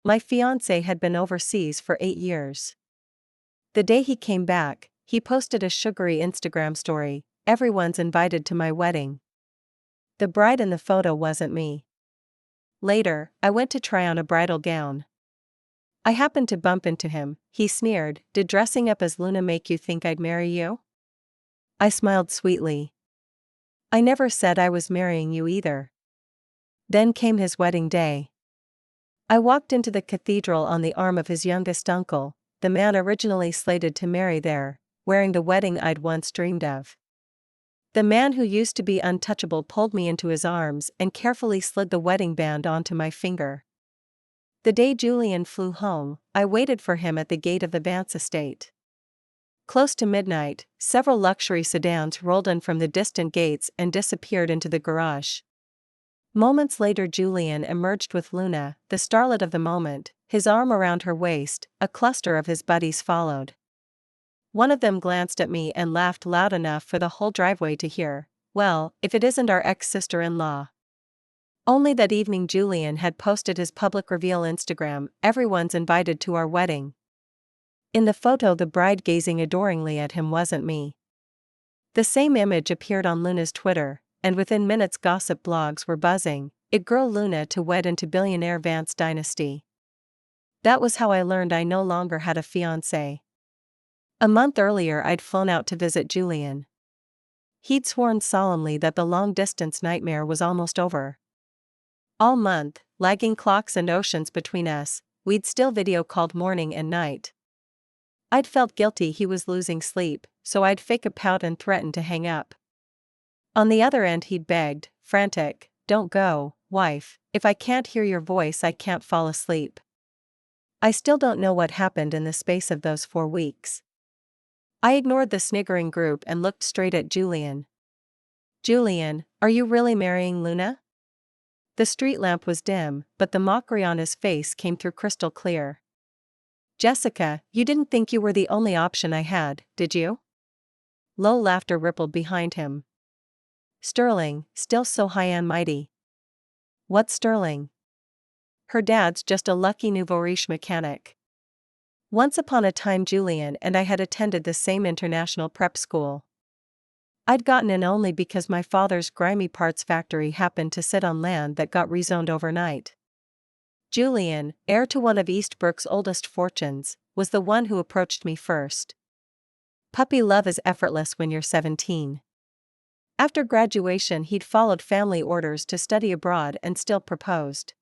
My fiancé had been overseas for 8 years. The day he came back, he posted a sugary Instagram story, "Everyone's invited to my wedding." The bride in the photo wasn't me. Later, I went to try on a bridal gown. I happened to bump into him. He sneered, "Did dressing up as Luna make you think I'd marry you?" I smiled sweetly. "I never said I was marrying you either." Then came his wedding day. I walked into the cathedral on the arm of his youngest uncle, the man originally slated to marry there, wearing the wedding I'd once dreamed of. The man who used to be untouchable pulled me into his arms and carefully slid the wedding band onto my finger. The day Julian flew home, I waited for him at the gate of the Vance estate. Close to midnight, several luxury sedans rolled in from the distant gates and disappeared into the garage. Moments later, Julian emerged with Luna, the starlet of the moment, his arm around her waist. A cluster of his buddies followed. One of them glanced at me and laughed loud enough for the whole driveway to hear. "Well, if it isn't our ex-sister-in-law." Only that evening Julian had posted his public reveal Instagram, "Everyone's invited to our wedding." In the photo, the bride gazing adoringly at him wasn't me. The same image appeared on Luna's Twitter, and within minutes gossip blogs were buzzing. "It girl Luna to wed into billionaire Vance dynasty." That was how I learned I no longer had a fiancé. A month earlier I'd flown out to visit Julian. He'd sworn solemnly that the long-distance nightmare was almost over. All month, lagging clocks and oceans between us, we'd still video-called morning and night. I'd felt guilty he was losing sleep, so I'd fake a pout and threaten to hang up. On the other end he'd begged, frantic, "Don't go, wife, if I can't hear your voice I can't fall asleep." I still don't know what happened in the space of those 4 weeks. I ignored the sniggering group and looked straight at Julian. "Julian, are you really marrying Luna?" The street lamp was dim, but the mockery on his face came through crystal clear. "Jessica, you didn't think you were the only option I had, did you?" Low laughter rippled behind him. "Sterling, still so high and mighty." "What's Sterling?" "Her dad's just a lucky nouveau riche mechanic." Once upon a time Julian and I had attended the same international prep school. I'd gotten in only because my father's grimy parts factory happened to sit on land that got rezoned overnight. Julian, heir to one of Eastbrook's oldest fortunes, was the one who approached me first. Puppy love is effortless when you're 17. After graduation he'd followed family orders to study abroad and still proposed.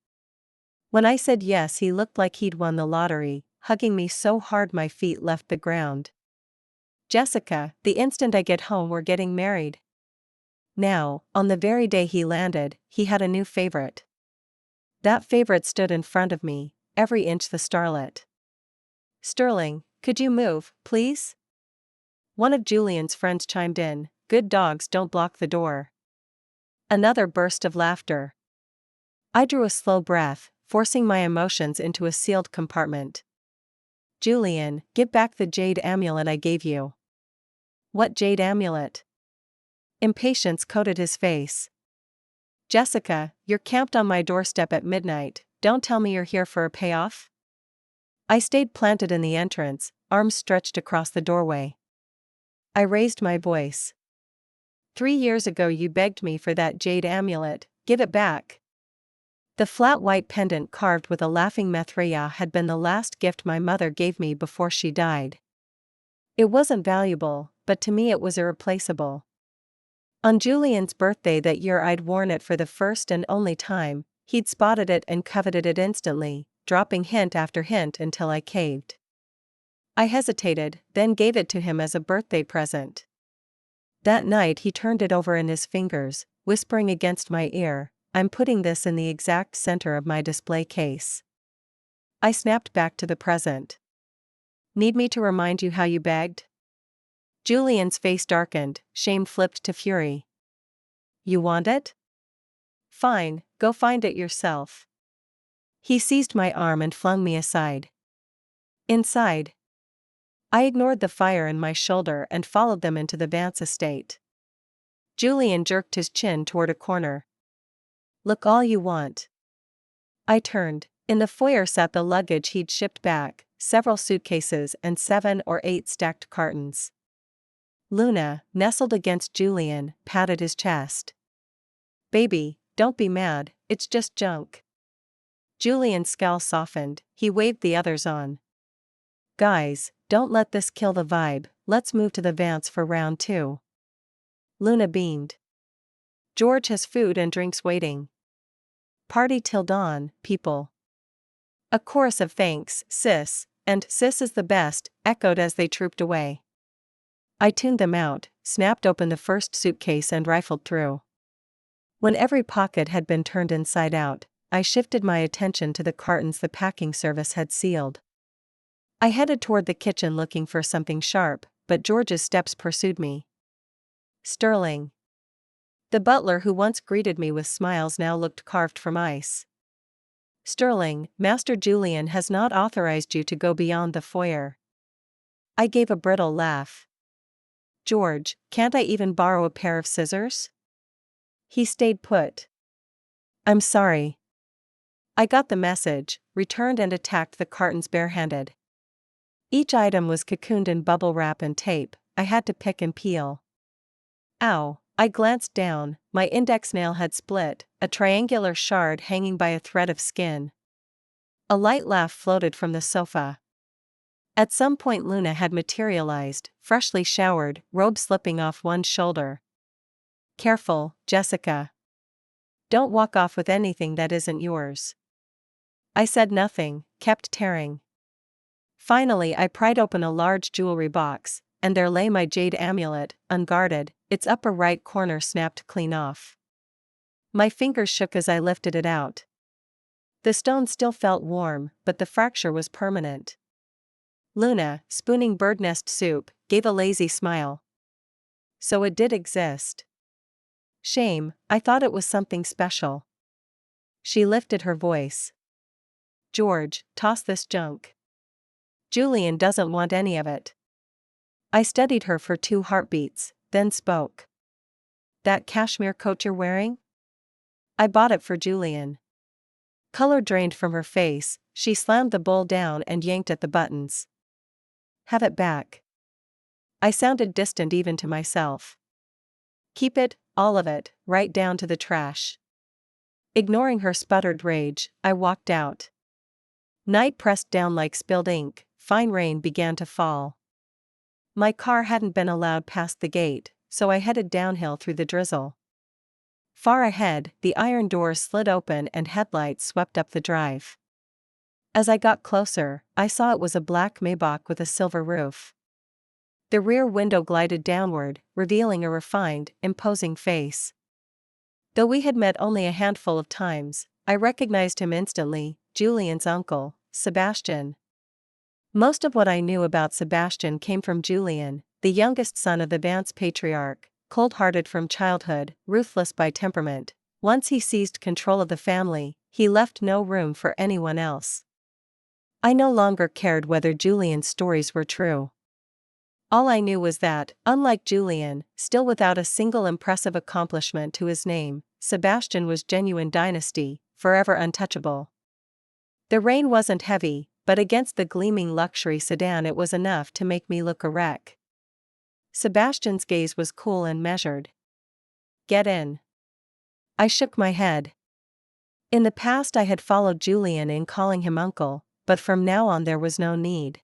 When I said yes he looked like he'd won the lottery, hugging me so hard my feet left the ground. "Jessica, the instant I get home we're getting married." Now, on the very day he landed, he had a new favorite. That favorite stood in front of me, every inch the starlet. "Sterling, could you move, please?" One of Julian's friends chimed in, "Good dogs don't block the door." Another burst of laughter. I drew a slow breath, forcing my emotions into a sealed compartment. "Julian, give back the jade amulet I gave you." "What jade amulet?" Impatience coated his face. "Jessica, you're camped on my doorstep at midnight, don't tell me you're here for a payoff?" I stayed planted in the entrance, arms stretched across the doorway. I raised my voice. 3 years ago you begged me for that jade amulet, give it back." The flat white pendant carved with a laughing Mithriya had been the last gift my mother gave me before she died. It wasn't valuable, but to me it was irreplaceable. On Julian's birthday that year I'd worn it for the first and only time. He'd spotted it and coveted it instantly, dropping hint after hint until I caved. I hesitated, then gave it to him as a birthday present. That night he turned it over in his fingers, whispering against my ear, "I'm putting this in the exact center of my display case." I snapped back to the present. "Need me to remind you how you begged?" Julian's face darkened, shame flipped to fury. "You want it? Fine, go find it yourself." He seized my arm and flung me aside. Inside, I ignored the fire in my shoulder and followed them into the Vance estate. Julian jerked his chin toward a corner. "Look all you want." I turned, In the foyer sat the luggage he'd shipped back, several suitcases and 7 or 8 stacked cartons. Luna, nestled against Julian, patted his chest. "Baby, don't be mad, it's just junk." Julian's scowl softened, he waved the others on. "Guys, don't let this kill the vibe, let's move to the Vance for round 2. Luna beamed. "George has food and drinks waiting." "Party till dawn, people." A chorus of "thanks, sis," and "sis is the best," echoed as they trooped away. I tuned them out, snapped open the first suitcase and rifled through. When every pocket had been turned inside out, I shifted my attention to the cartons the packing service had sealed. I headed toward the kitchen looking for something sharp, but George's steps pursued me. "Sterling." The butler who once greeted me with smiles now looked carved from ice. "Sterling, Master Julian has not authorized you to go beyond the foyer." I gave a brittle laugh. "George, can't I even borrow a pair of scissors?" He stayed put. "I'm sorry." I got the message, returned and attacked the cartons barehanded. Each item was cocooned in bubble wrap and tape, I had to pick and peel. Ow, I glanced down, my index nail had split, a triangular shard hanging by a thread of skin. A light laugh floated from the sofa. At some point Luna had materialized, freshly showered, robe slipping off one shoulder. "Careful, Jessica. Don't walk off with anything that isn't yours." I said nothing, kept tearing. Finally I pried open a large jewelry box, and there lay my jade amulet, unguarded, its upper right corner snapped clean off. My fingers shook as I lifted it out. The stone still felt warm, but the fracture was permanent. Luna, spooning bird nest soup, gave a lazy smile. "So it did exist." "Shame, I thought it was something special." She lifted her voice. "George, toss this junk. Julian doesn't want any of it." I studied her for 2 heartbeats, then spoke. "That cashmere coat you're wearing? I bought it for Julian." Color drained from her face, she slammed the bowl down and yanked at the buttons. "Have it back." I sounded distant even to myself. "Keep it, all of it, right down to the trash." Ignoring her sputtered rage, I walked out. Night pressed down like spilled ink, fine rain began to fall. My car hadn't been allowed past the gate, so I headed downhill through the drizzle. Far ahead, the iron doors slid open and headlights swept up the drive. As I got closer, I saw it was a black Maybach with a silver roof. The rear window glided downward, revealing a refined, imposing face. Though we had met only a handful of times, I recognized him instantly, Julian's uncle, Sebastian. Most of what I knew about Sebastian came from Julian, the youngest son of the Vance patriarch, cold-hearted from childhood, ruthless by temperament. Once he seized control of the family, he left no room for anyone else. I no longer cared whether Julian's stories were true. All I knew was that, unlike Julian, still without a single impressive accomplishment to his name, Sebastian was genuine dynasty, forever untouchable. The rain wasn't heavy, but against the gleaming luxury sedan it was enough to make me look a wreck. Sebastian's gaze was cool and measured. "Get in." I shook my head. In the past I had followed Julian in calling him uncle, but from now on there was no need.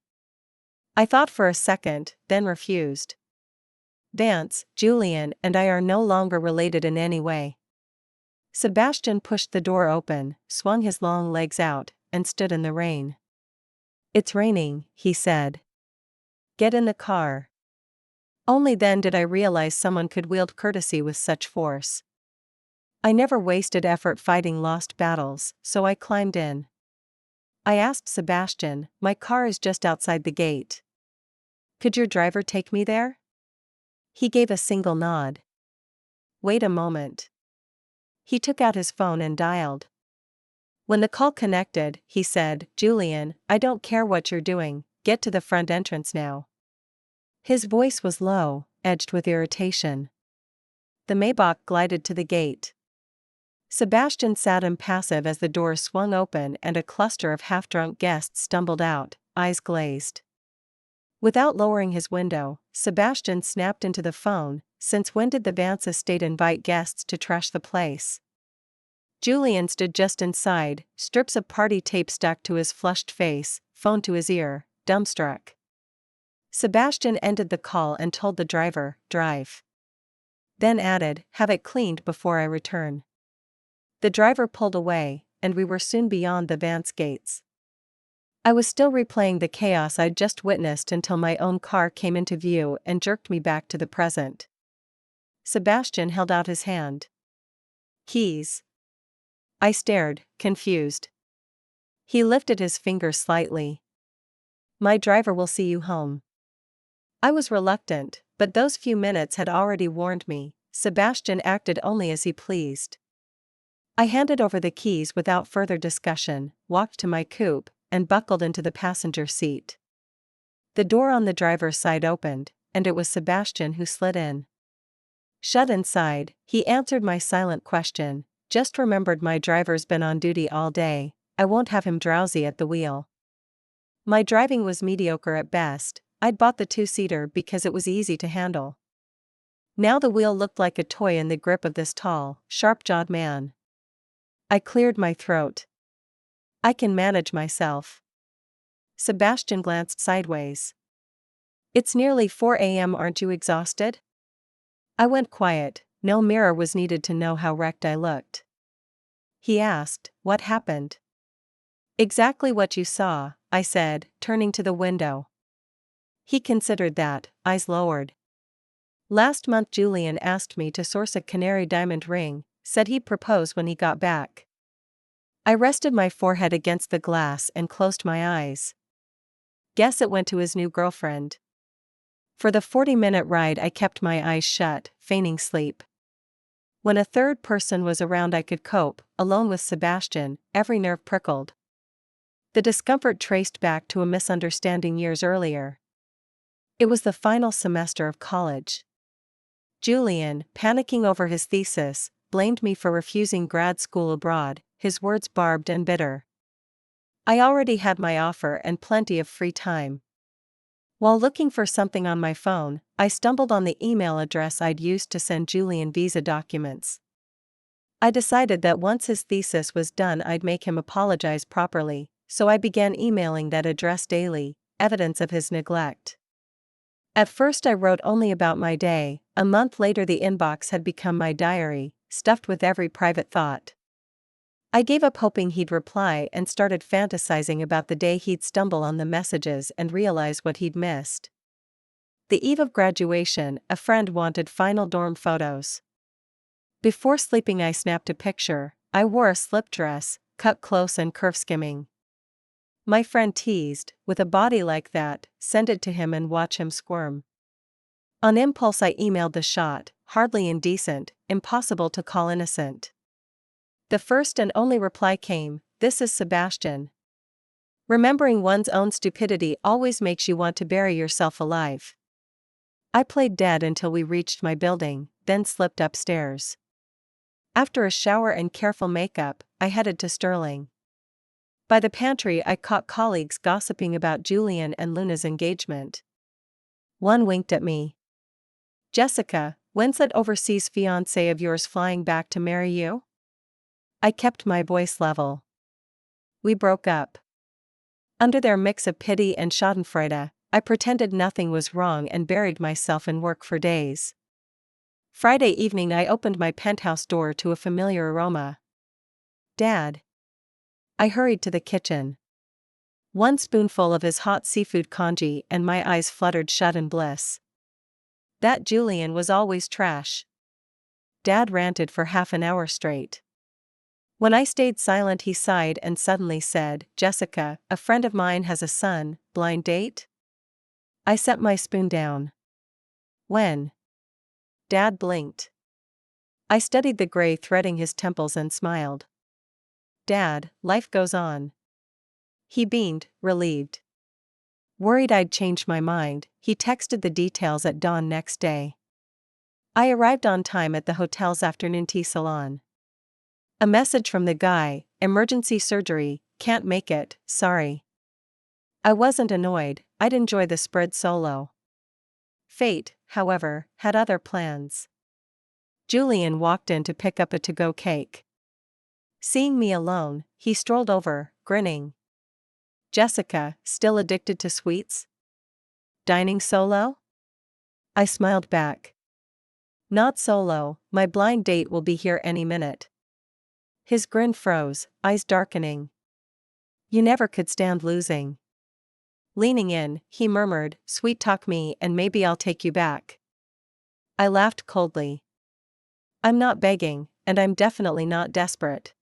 I thought for a second, then refused. "Vance, Julian and I are no longer related in any way." Sebastian pushed the door open, swung his long legs out, and stood in the rain. "It's raining," he said. "Get in the car." Only then did I realize someone could wield courtesy with such force. I never wasted effort fighting lost battles, so I climbed in. I asked Sebastian, "My car is just outside the gate. Could your driver take me there?" He gave a single nod. "Wait a moment." He took out his phone and dialed. When the call connected, he said, "Julian, I don't care what you're doing, get to the front entrance now." His voice was low, edged with irritation. The Maybach glided to the gate. Sebastian sat impassive as the door swung open and a cluster of half-drunk guests stumbled out, eyes glazed. Without lowering his window, Sebastian snapped into the phone, "Since when did the Vance estate invite guests to trash the place?" Julian stood just inside, strips of party tape stuck to his flushed face, phone to his ear, dumbstruck. Sebastian ended the call and told the driver, "Drive." Then added, "Have it cleaned before I return." The driver pulled away, and we were soon beyond the Vance gates. I was still replaying the chaos I'd just witnessed until my own car came into view and jerked me back to the present. Sebastian held out his hand. "Keys." I stared, confused. He lifted his finger slightly. "My driver will see you home." I was reluctant, but those few minutes had already warned me, Sebastian acted only as he pleased. I handed over the keys without further discussion, walked to my coupe, and buckled into the passenger seat. The door on the driver's side opened, and it was Sebastian who slid in. Shut inside, he answered my silent question, "Just remembered my driver's been on duty all day, I won't have him drowsy at the wheel." My driving was mediocre at best. I'd bought the two-seater because it was easy to handle. Now the wheel looked like a toy in the grip of this tall, sharp-jawed man. I cleared my throat. "I can manage myself." Sebastian glanced sideways. "It's nearly 4 a.m. Aren't you exhausted?" I went quiet. No mirror was needed to know how wrecked I looked. He asked, "What happened?" "Exactly what you saw," I said, turning to the window. He considered that, eyes lowered. "Last month Julian asked me to source a canary diamond ring, said he'd propose when he got back." I rested my forehead against the glass and closed my eyes. Guess it went to his new girlfriend. For the 40-minute ride I kept my eyes shut, feigning sleep. When a third person was around I could cope, alone with Sebastian, every nerve prickled. The discomfort traced back to a misunderstanding years earlier. It was the final semester of college. Julian, panicking over his thesis, blamed me for refusing grad school abroad, his words barbed and bitter. I already had my offer and plenty of free time. While looking for something on my phone, I stumbled on the email address I'd used to send Julian visa documents. I decided that once his thesis was done I'd make him apologize properly, so I began emailing that address daily, evidence of his neglect. At first I wrote only about my day. A month later the inbox had become my diary, stuffed with every private thought. I gave up hoping he'd reply and started fantasizing about the day he'd stumble on the messages and realize what he'd missed. The eve of graduation, a friend wanted final dorm photos. Before sleeping I snapped a picture. I wore a slip dress, cut close and curve-skimming. My friend teased, "With a body like that, send it to him and watch him squirm." On impulse I emailed the shot, hardly indecent, impossible to call innocent. The first and only reply came, "This is Sebastian." Remembering one's own stupidity always makes you want to bury yourself alive. I played dead until we reached my building, then slipped upstairs. After a shower and careful makeup, I headed to Sterling. By the pantry I caught colleagues gossiping about Julian and Luna's engagement. One winked at me. "Jessica, when's that overseas fiancé of yours flying back to marry you?" I kept my voice level. "We broke up." Under their mix of pity and schadenfreude, I pretended nothing was wrong and buried myself in work for days. Friday evening I opened my penthouse door to a familiar aroma. "Dad." I hurried to the kitchen. One spoonful of his hot seafood congee and my eyes fluttered shut in bliss. "That Julian was always trash." Dad ranted for half an hour straight. When I stayed silent he sighed and suddenly said, "Jessica, a friend of mine has a son, blind date?" I set my spoon down. "When?" Dad blinked. I studied the gray threading his temples and smiled. "Dad, life goes on." He beamed, relieved. Worried I'd changed my mind, he texted the details at dawn next day. I arrived on time at the hotel's afternoon tea salon. A message from the guy: emergency surgery, can't make it, sorry. I wasn't annoyed, I'd enjoy the spread solo. Fate, however, had other plans. Julian walked in to pick up a to-go cake. Seeing me alone, he strolled over, grinning. Jessica, still addicted to sweets? Dining solo? I smiled back. Not solo, my blind date will be here any minute. His grin froze, eyes darkening. You never could stand losing. Leaning in, he murmured, sweet talk me and maybe I'll take you back. I laughed coldly. I'm not begging, and I'm definitely not desperate.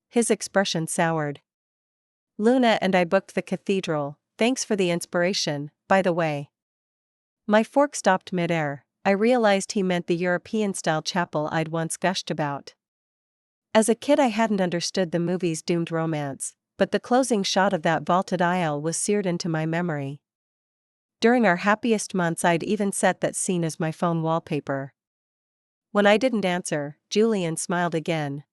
His expression soured. Luna and I booked the cathedral, thanks for the inspiration, by the way. My fork stopped midair. I realized he meant the European-style chapel I'd once gushed about. As a kid I hadn't understood the movie's doomed romance, but the closing shot of that vaulted aisle was seared into my memory. During our happiest months I'd even set that scene as my phone wallpaper. When I didn't answer, Julian smiled again.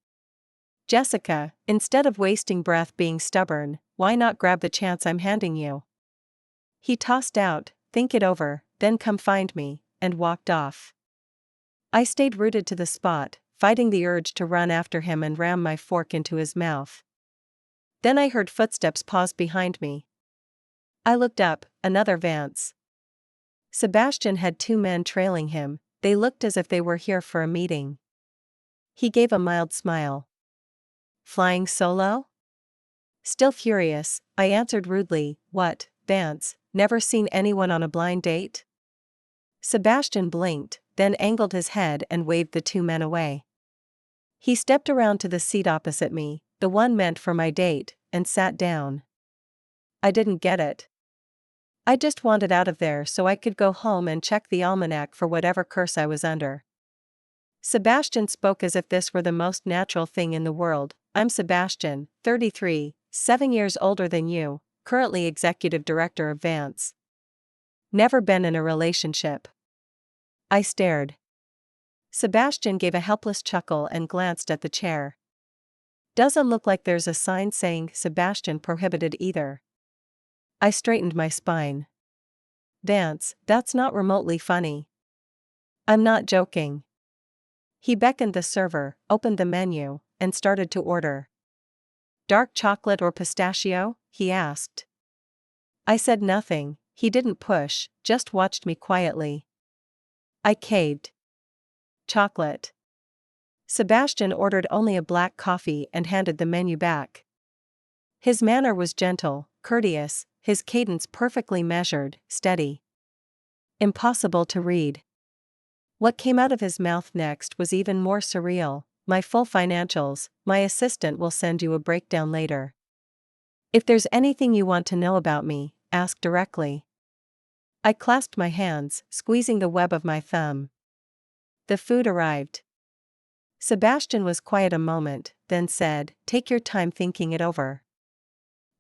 Jessica, instead of wasting breath being stubborn, why not grab the chance I'm handing you? He tossed out, think it over, then come find me, and walked off. I stayed rooted to the spot, fighting the urge to run after him and ram my fork into his mouth. Then I heard footsteps pause behind me. I looked up, another Vance. Sebastian had two men trailing him, they looked as if they were here for a meeting. He gave a mild smile. Flying solo? Still furious, I answered rudely, what, Vance, never seen anyone on a blind date? Sebastian blinked, then angled his head and waved the two men away. He stepped around to the seat opposite me, the one meant for my date, and sat down. I didn't get it. I just wanted out of there so I could go home and check the almanac for whatever curse I was under. Sebastian spoke as if this were the most natural thing in the world. I'm Sebastian, 33, 7 years older than you, currently executive director of Vance. Never been in a relationship. I stared. Sebastian gave a helpless chuckle and glanced at the chair. Doesn't look like there's a sign saying Sebastian prohibited either. I straightened my spine. Vance, that's not remotely funny. I'm not joking. He beckoned the server, opened the menu, and started to order. Dark chocolate or pistachio? He asked. I said nothing. He didn't push, just watched me quietly. I caved. Chocolate. Sebastian ordered only a black coffee and handed the menu back. His manner was gentle, courteous, his cadence perfectly measured, steady. Impossible to read. What came out of his mouth next was even more surreal. My full financials, my assistant will send you a breakdown later. If there's anything you want to know about me, ask directly. I clasped my hands, squeezing the web of my thumb. The food arrived. Sebastian was quiet a moment, then said, take your time thinking it over.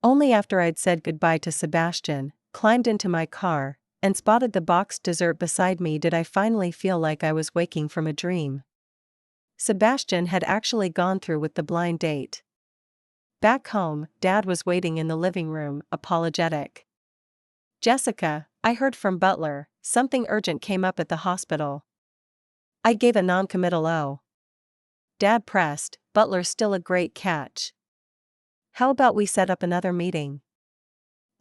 Only after I'd said goodbye to Sebastian, climbed into my car, and spotted the boxed dessert beside me did I finally feel like I was waking from a dream. Sebastian had actually gone through with the blind date. Back home, Dad was waiting in the living room, apologetic. Jessica, I heard from Butler, something urgent came up at the hospital. I gave a non-committal "oh." Dad pressed, Butler's still a great catch. How about we set up another meeting?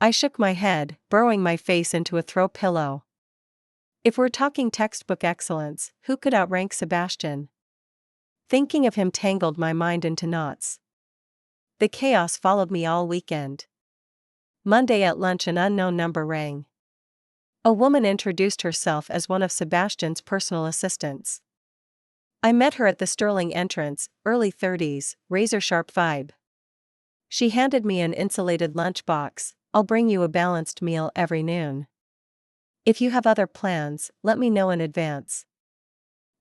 I shook my head, burrowing my face into a throw pillow. If we're talking textbook excellence, who could outrank Sebastian? Thinking of him tangled my mind into knots. The chaos followed me all weekend. Monday at lunch an unknown number rang. A woman introduced herself as one of Sebastian's personal assistants. I met her at the Sterling entrance, early 30s, razor-sharp vibe. She handed me an insulated lunchbox. I'll bring you a balanced meal every noon. If you have other plans, let me know in advance.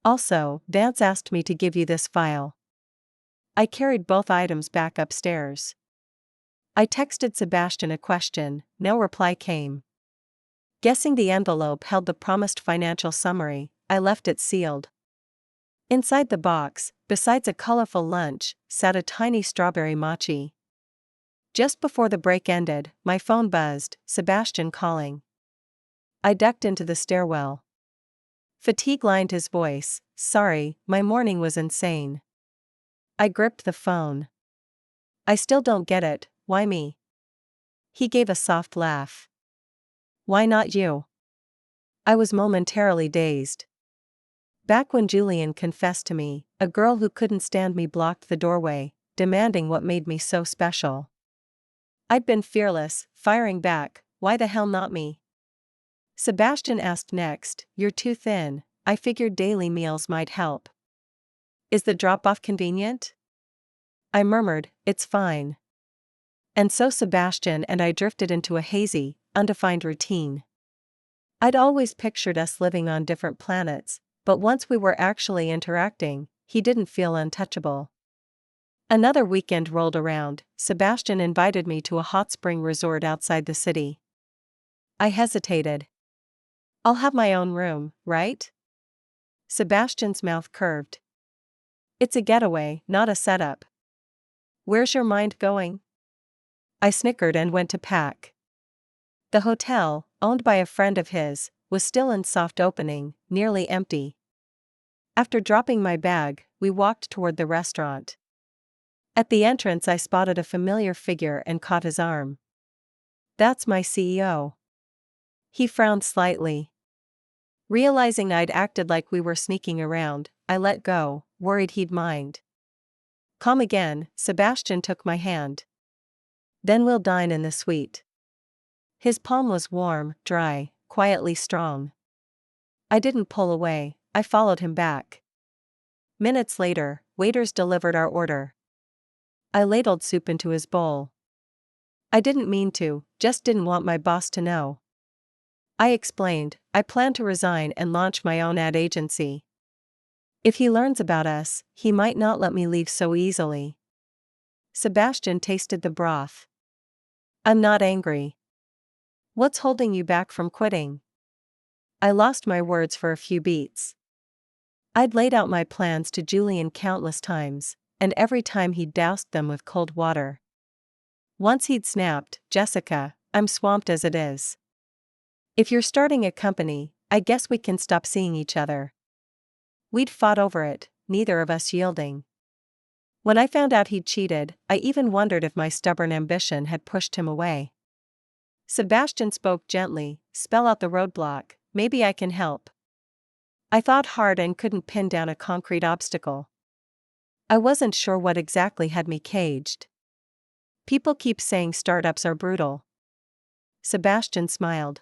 Also, Vance asked me to give you this file. I carried both items back upstairs. I texted Sebastian a question, no reply came. Guessing the envelope held the promised financial summary, I left it sealed. Inside the box, besides a colorful lunch, sat a tiny strawberry mochi. Just before the break ended, my phone buzzed, Sebastian calling. I ducked into the stairwell. Fatigue lined his voice. Sorry, my morning was insane. I gripped the phone. I still don't get it, why me? He gave a soft laugh. Why not you? I was momentarily dazed. Back when Julian confessed to me, a girl who couldn't stand me blocked the doorway, demanding what made me so special. I'd been fearless, firing back, why the hell not me? Sebastian asked next, you're too thin, I figured daily meals might help. Is the drop-off convenient? I murmured, it's fine. And so Sebastian and I drifted into a hazy, undefined routine. I'd always pictured us living on different planets, but once we were actually interacting, he didn't feel untouchable. Another weekend rolled around. Sebastian invited me to a hot spring resort outside the city. I hesitated. I'll have my own room, right? Sebastian's mouth curved. It's a getaway, not a setup. Where's your mind going? I snickered and went to pack. The hotel, owned by a friend of his, was still in soft opening, nearly empty. After dropping my bag, we walked toward the restaurant. At the entrance I spotted a familiar figure and caught his arm. That's my CEO. He frowned slightly. Realizing I'd acted like we were sneaking around, I let go, worried he'd mind. Come again, Sebastian took my hand. Then we'll dine in the suite. His palm was warm, dry, quietly strong. I didn't pull away, I followed him back. Minutes later, waiters delivered our order. I ladled soup into his bowl. I didn't mean to, just didn't want my boss to know. I explained, I plan to resign and launch my own ad agency. If he learns about us, he might not let me leave so easily. Sebastian tasted the broth. I'm not angry. What's holding you back from quitting? I lost my words for a few beats. I'd laid out my plans to Julian countless times, and every time he'd doused them with cold water. Once he'd snapped, Jessica, I'm swamped as it is. If you're starting a company, I guess we can stop seeing each other. We'd fought over it, neither of us yielding. When I found out he'd cheated, I even wondered if my stubborn ambition had pushed him away. Sebastian spoke gently, spell out the roadblock, maybe I can help. I thought hard and couldn't pin down a concrete obstacle. I wasn't sure what exactly had me caged. People keep saying startups are brutal. Sebastian smiled.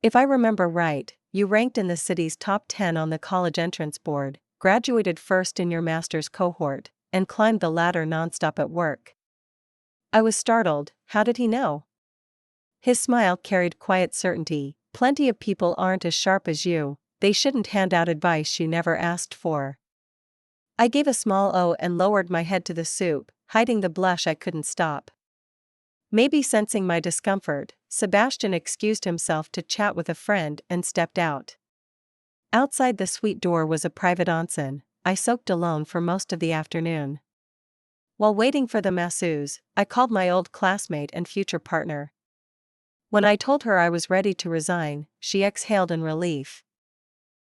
If I remember right, you ranked in the city's top 10 on the college entrance board, graduated first in your master's cohort, and climbed the ladder nonstop at work. I was startled, how did he know? His smile carried quiet certainty, plenty of people aren't as sharp as you, they shouldn't hand out advice you never asked for. I gave a small O and lowered my head to the soup, hiding the blush I couldn't stop. Maybe sensing my discomfort, Sebastian excused himself to chat with a friend and stepped out. Outside the suite door was a private onsen. I soaked alone for most of the afternoon. While waiting for the masseuse, I called my old classmate and future partner. When I told her I was ready to resign, she exhaled in relief.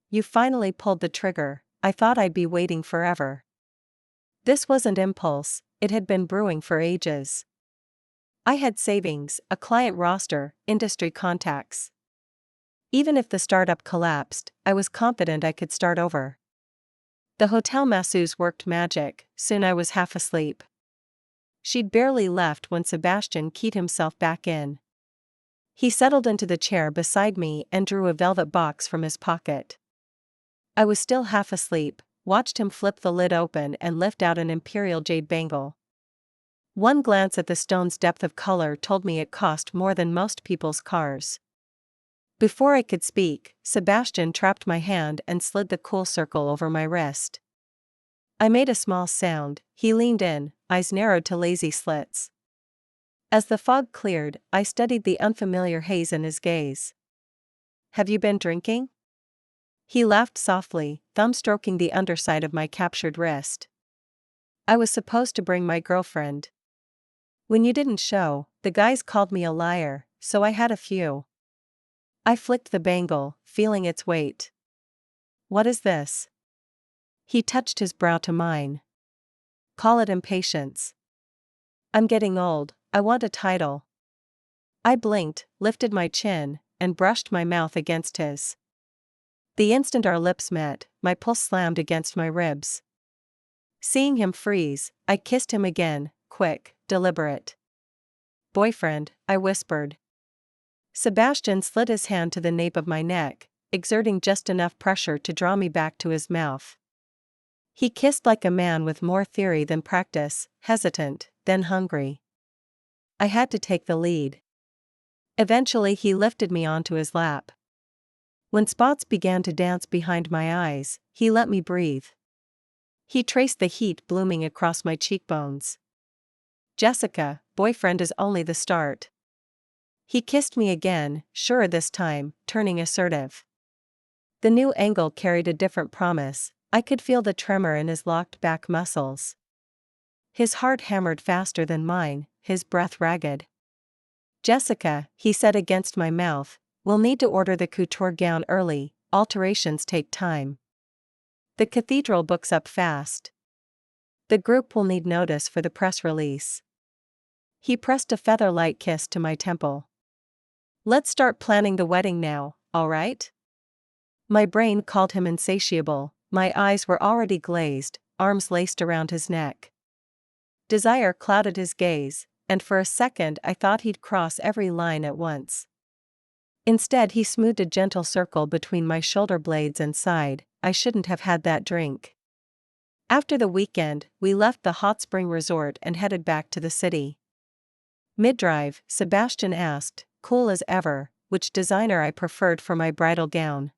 You finally pulled the trigger, I thought I'd be waiting forever. This wasn't impulse, it had been brewing for ages. I had savings, a client roster, industry contacts. Even if the startup collapsed, I was confident I could start over. The hotel masseuse worked magic, soon I was half asleep. She'd barely left when Sebastian keyed himself back in. He settled into the chair beside me and drew a velvet box from his pocket. I was still half asleep, watched him flip the lid open and lift out an imperial jade bangle. One glance at the stone's depth of color told me it cost more than most people's cars. Before I could speak, Sebastian trapped my hand and slid the cool circle over my wrist. I made a small sound, he leaned in, eyes narrowed to lazy slits. As the fog cleared, I studied the unfamiliar haze in his gaze. Have you been drinking? He laughed softly, thumb stroking the underside of my captured wrist. I was supposed to bring my girlfriend. When you didn't show, the guys called me a liar, so I had a few. I flicked the bangle, feeling its weight. What is this? He touched his brow to mine. Call it impatience. I'm getting old, I want a title. I blinked, lifted my chin, and brushed my mouth against his. The instant our lips met, my pulse slammed against my ribs. Seeing him freeze, I kissed him again, quick, deliberate. Boyfriend, I whispered. Sebastian slid his hand to the nape of my neck, exerting just enough pressure to draw me back to his mouth. He kissed like a man with more theory than practice, hesitant, then hungry. I had to take the lead. Eventually he lifted me onto his lap. When spots began to dance behind my eyes, he let me breathe. He traced the heat blooming across my cheekbones. Jessica, boyfriend is only the start. He kissed me again, sure this time, turning assertive. The new angle carried a different promise. I could feel the tremor in his locked back muscles. His heart hammered faster than mine, his breath ragged. Jessica, he said against my mouth, we'll need to order the couture gown early, alterations take time. The cathedral books up fast. The group will need notice for the press release. He pressed a feather-light kiss to my temple. Let's start planning the wedding now, all right? My brain called him insatiable, my eyes were already glazed, arms laced around his neck. Desire clouded his gaze, and for a second I thought he'd cross every line at once. Instead he smoothed a gentle circle between my shoulder blades and sighed, I shouldn't have had that drink. After the weekend, we left the hot spring resort and headed back to the city. Mid-drive, Sebastian asked, cool as ever, which designer I preferred for my bridal gown.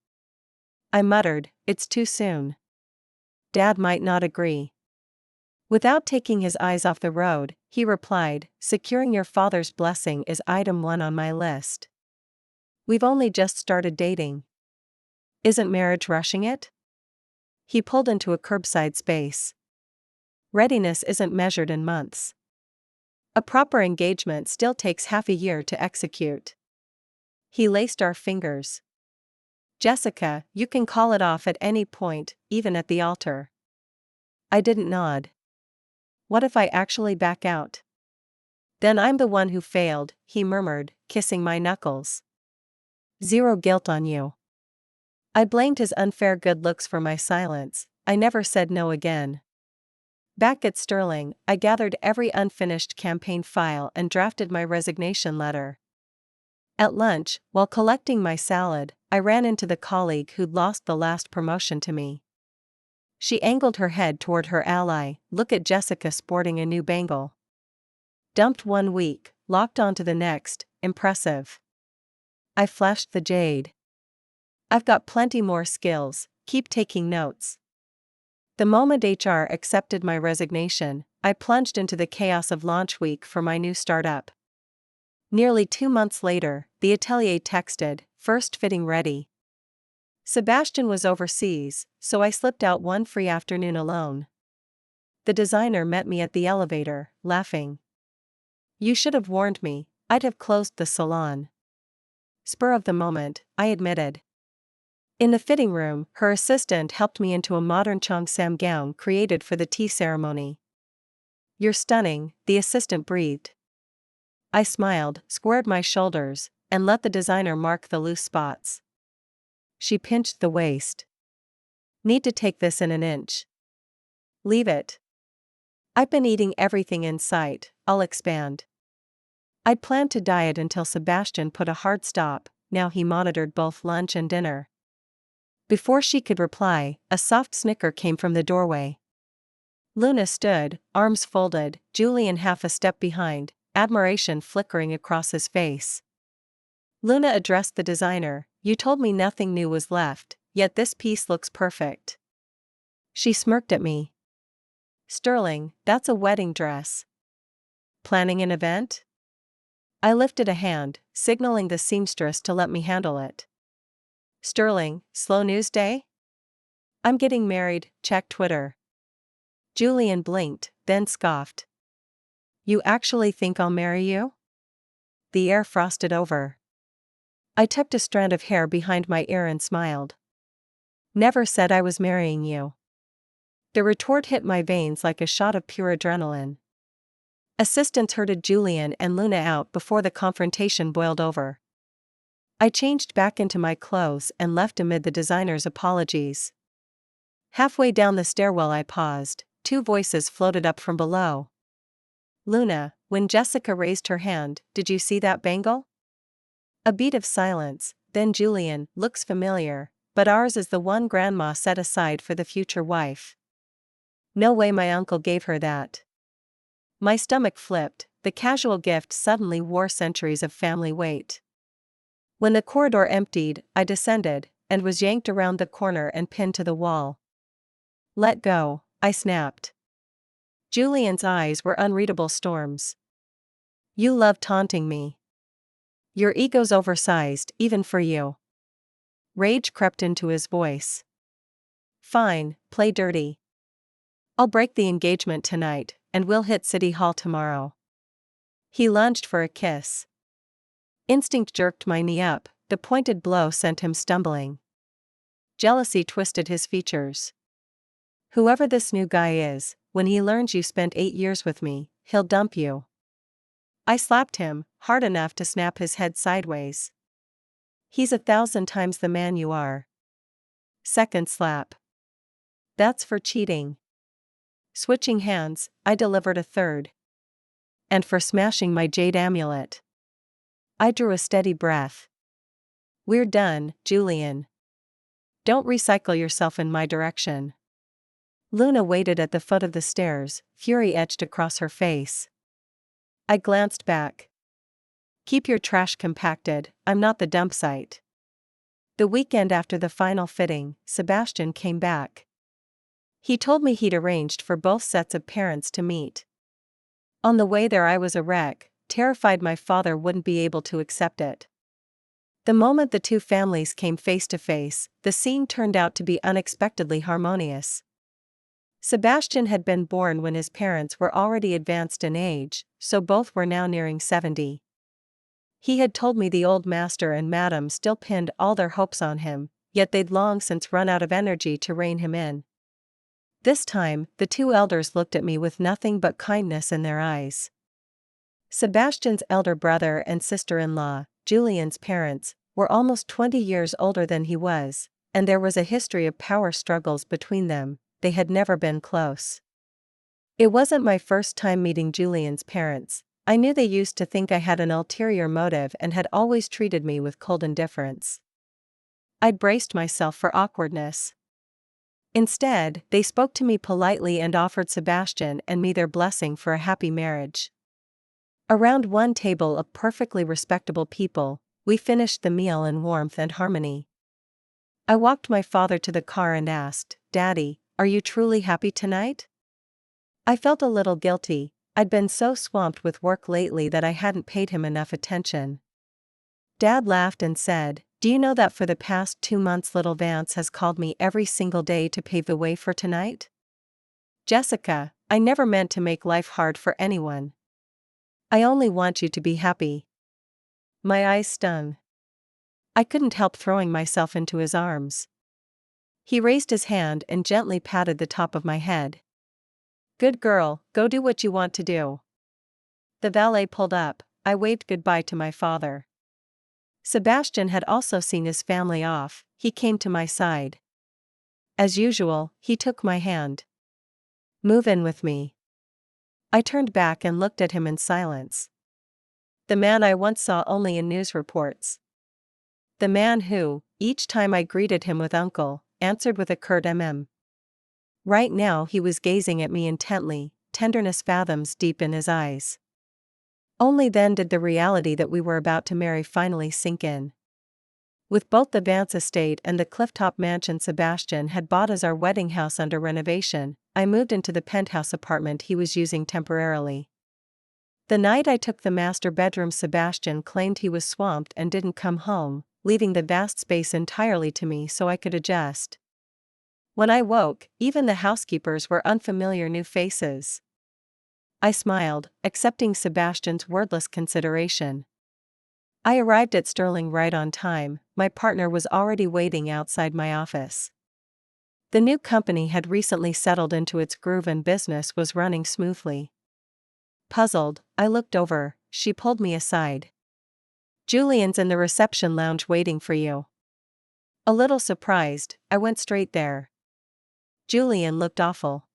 I muttered, it's too soon. Dad might not agree. Without taking his eyes off the road, he replied, securing your father's blessing is item 1 on my list. We've only just started dating. Isn't marriage rushing it? He pulled into a curbside space. Readiness isn't measured in months. A proper engagement still takes half a year to execute. He laced our fingers. Jessica, you can call it off at any point, even at the altar. I didn't nod. What if I actually back out? Then I'm the one who failed, he murmured, kissing my knuckles. Zero guilt on you. I blamed his unfair good looks for my silence. I never said no again. Back at Sterling, I gathered every unfinished campaign file and drafted my resignation letter. At lunch, while collecting my salad, I ran into the colleague who'd lost the last promotion to me. She angled her head toward her ally, look at Jessica sporting a new bangle. Dumped 1 week, locked onto the next, impressive. I flashed the jade. I've got plenty more skills, keep taking notes. The moment HR accepted my resignation, I plunged into the chaos of launch week for my new startup. Nearly 2 months later, the atelier texted, first fitting ready. Sebastian was overseas, so I slipped out one free afternoon alone. The designer met me at the elevator, laughing. You should have warned me, I'd have closed the salon. Spur of the moment, I admitted. In the fitting room, her assistant helped me into a modern cheongsam gown created for the tea ceremony. You're stunning, the assistant breathed. I smiled, squared my shoulders, and let the designer mark the loose spots. She pinched the waist. Need to take this in an inch. Leave it. I've been eating everything in sight, I'll expand. I'd planned to diet until Sebastian put a hard stop, now he monitored both lunch and dinner. Before she could reply, a soft snicker came from the doorway. Luna stood, arms folded, Julian half a step behind, admiration flickering across his face. Luna addressed the designer, you told me nothing new was left, yet this piece looks perfect. She smirked at me. Sterling, that's a wedding dress. Planning an event? I lifted a hand, signaling the seamstress to let me handle it. Sterling, slow news day? I'm getting married, check Twitter. Julian blinked, then scoffed. You actually think I'll marry you? The air frosted over. I tucked a strand of hair behind my ear and smiled. Never said I was marrying you. The retort hit my veins like a shot of pure adrenaline. Assistants herded Julian and Luna out before the confrontation boiled over. I changed back into my clothes and left amid the designer's apologies. Halfway down the stairwell I paused. Two voices floated up from below. Luna, when Jessica raised her hand, did you see that bangle? A beat of silence, then Julian, looks familiar, but ours is the one Grandma set aside for the future wife. No way my uncle gave her that. My stomach flipped, the casual gift suddenly wore centuries of family weight. When the corridor emptied, I descended, and was yanked around the corner and pinned to the wall. Let go, I snapped. Julian's eyes were unreadable storms. You love taunting me. Your ego's oversized, even for you. Rage crept into his voice. Fine, play dirty. I'll break the engagement tonight, and we'll hit City Hall tomorrow. He lunged for a kiss. Instinct jerked my knee up, the pointed blow sent him stumbling. Jealousy twisted his features. Whoever this new guy is, when he learns you spent 8 years with me, he'll dump you. I slapped him, hard enough to snap his head sideways. He's 1,000 times the man you are. Second slap. That's for cheating. Switching hands, I delivered a third. And for smashing my jade amulet. I drew a steady breath. We're done, Julian. Don't recycle yourself in my direction. Luna waited at the foot of the stairs, fury etched across her face. I glanced back. Keep your trash compacted, I'm not the dump site. The weekend after the final fitting, Sebastian came back. He told me he'd arranged for both sets of parents to meet. On the way there I was a wreck, terrified my father wouldn't be able to accept it. The moment the two families came face to face, the scene turned out to be unexpectedly harmonious. Sebastian had been born when his parents were already advanced in age, so both were now nearing 70. He had told me the old master and madam still pinned all their hopes on him, yet they'd long since run out of energy to rein him in. This time, the two elders looked at me with nothing but kindness in their eyes. Sebastian's elder brother and sister-in-law, Julian's parents, were almost 20 years older than he was, and there was a history of power struggles between them. They had never been close. It wasn't my first time meeting Julian's parents. I knew they used to think I had an ulterior motive and had always treated me with cold indifference. I'd braced myself for awkwardness. Instead, they spoke to me politely and offered Sebastian and me their blessing for a happy marriage. Around one table of perfectly respectable people, we finished the meal in warmth and harmony. I walked my father to the car and asked, "Daddy, are you truly happy tonight?" I felt a little guilty. I'd been so swamped with work lately that I hadn't paid him enough attention. Dad laughed and said, "Do you know that for the past 2 months little Vance has called me every single day to pave the way for tonight?" Jessica, I never meant to make life hard for anyone. I only want you to be happy. My eyes stung. I couldn't help throwing myself into his arms. He raised his hand and gently patted the top of my head. Good girl, go do what you want to do. The valet pulled up. I waved goodbye to my father. Sebastian had also seen his family off. He came to my side. As usual, he took my hand. Move in with me. I turned back and looked at him in silence. The man I once saw only in news reports. The man who, each time I greeted him with uncle, answered with a curt mm. Right now he was gazing at me intently, tenderness fathoms deep in his eyes. Only then did the reality that we were about to marry finally sink in. With both the Vance estate and the clifftop mansion Sebastian had bought as our wedding house under renovation, I moved into the penthouse apartment he was using temporarily. The night I took the master bedroom Sebastian claimed he was swamped and didn't come home, leaving the vast space entirely to me so I could adjust. When I woke, even the housekeepers were unfamiliar new faces. I smiled, accepting Sebastian's wordless consideration. I arrived at Sterling right on time. My partner was already waiting outside my office. The new company had recently settled into its groove and business was running smoothly. Puzzled, I looked over. She pulled me aside. "Julian's in the reception lounge waiting for you." A little surprised, I went straight there. Julian looked awful.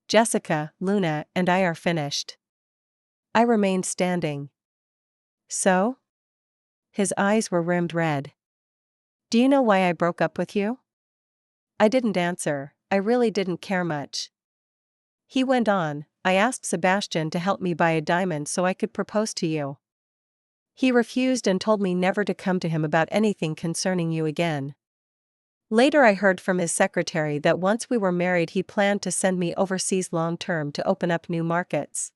"Jessica, Luna, and I are finished." I remained standing. "So?" His eyes were rimmed red. "Do you know why I broke up with you?" I didn't answer. I really didn't care much. He went on, "I asked Sebastian to help me buy a diamond so I could propose to you. He refused and told me never to come to him about anything concerning you again. Later I heard from his secretary that once we were married he planned to send me overseas long-term to open up new markets.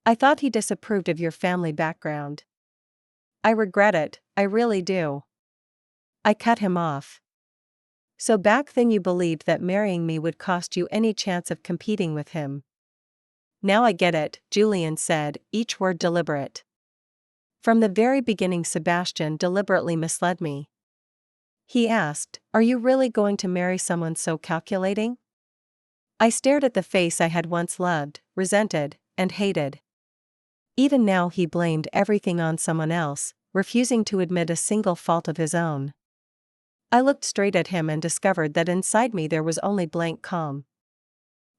I thought he disapproved of your family background. I regret it, I really do." I cut him off. "So back then you believed that marrying me would cost you any chance of competing with him." "Now I get it," Julian said, each word deliberate. "From the very beginning Sebastian deliberately misled me. He asked, 'Are you really going to marry someone so calculating?' I stared at the face I had once loved, resented, and hated. Even now he blamed everything on someone else, refusing to admit a single fault of his own. I looked straight at him and discovered that inside me there was only blank calm.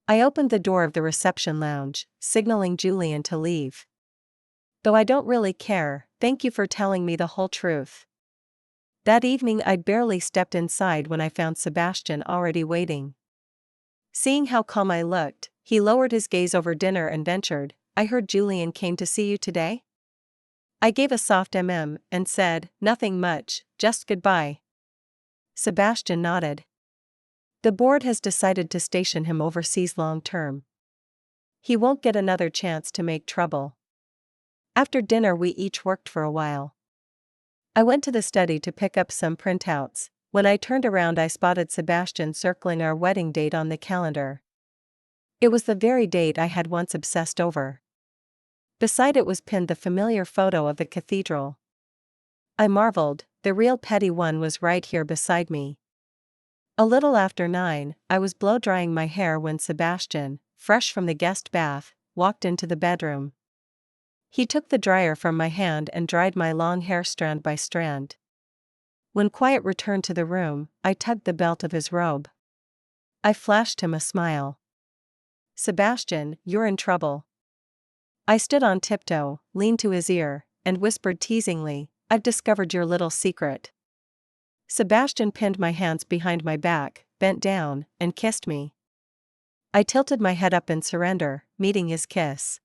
I opened the door of the reception lounge, signaling Julian to leave. "Though I don't really care, thank you for telling me the whole truth." That evening I'd barely stepped inside when I found Sebastian already waiting. Seeing how calm I looked, he lowered his gaze over dinner and ventured, "I heard Julian came to see you today?" I gave a soft and said, "Nothing much, just goodbye." Sebastian nodded. "The board has decided to station him overseas long-term. He won't get another chance to make trouble." After dinner we each worked for a while. I went to the study to pick up some printouts. When I turned around I spotted Sebastian circling our wedding date on the calendar. It was the very date I had once obsessed over. Beside it was pinned the familiar photo of the cathedral. I marveled, the real petty one was right here beside me. A little after 9, I was blow-drying my hair when Sebastian, fresh from the guest bath, walked into the bedroom. He took the dryer from my hand and dried my long hair strand by strand. When quiet returned to the room, I tugged the belt of his robe. I flashed him a smile. "Sebastian, you're in trouble." I stood on tiptoe, leaned to his ear, and whispered teasingly, "I've discovered your little secret." Sebastian pinned my hands behind my back, bent down, and kissed me. I tilted my head up in surrender, meeting his kiss.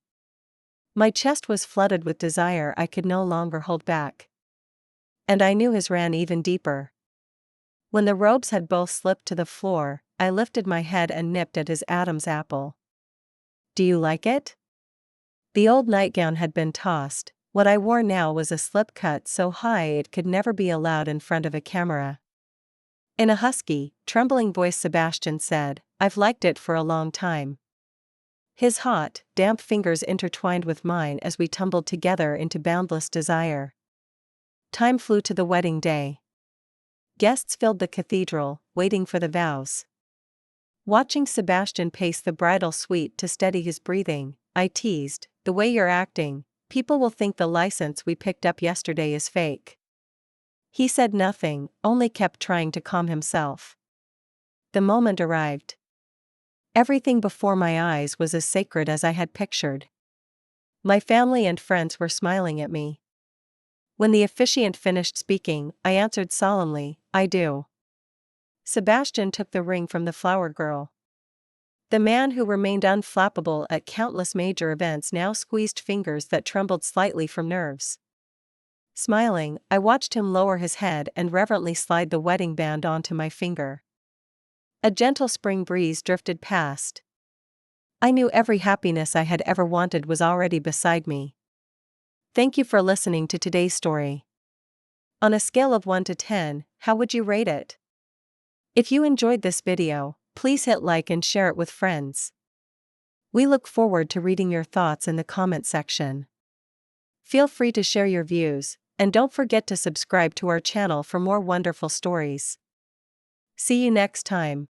My chest was flooded with desire I could no longer hold back. And I knew his ran even deeper. When the robes had both slipped to the floor, I lifted my head and nipped at his Adam's apple. "Do you like it?" The old nightgown had been tossed. What I wore now was a slip cut so high it could never be allowed in front of a camera. In a husky, trembling voice Sebastian said, "I've liked it for a long time." His hot, damp fingers intertwined with mine as we tumbled together into boundless desire. Time flew to the wedding day. Guests filled the cathedral, waiting for the vows. Watching Sebastian pace the bridal suite to steady his breathing, I teased, "The way you're acting, people will think the license we picked up yesterday is fake." He said nothing, only kept trying to calm himself. The moment arrived. Everything before my eyes was as sacred as I had pictured. My family and friends were smiling at me. When the officiant finished speaking, I answered solemnly, "I do." Sebastian took the ring from the flower girl. The man who remained unflappable at countless major events now squeezed fingers that trembled slightly from nerves. Smiling, I watched him lower his head and reverently slide the wedding band onto my finger. A gentle spring breeze drifted past. I knew every happiness I had ever wanted was already beside me. Thank you for listening to today's story. On a scale of 1 to 10, how would you rate it? If you enjoyed this video, please hit like and share it with friends. We look forward to reading your thoughts in the comment section. Feel free to share your views, and don't forget to subscribe to our channel for more wonderful stories. See you next time.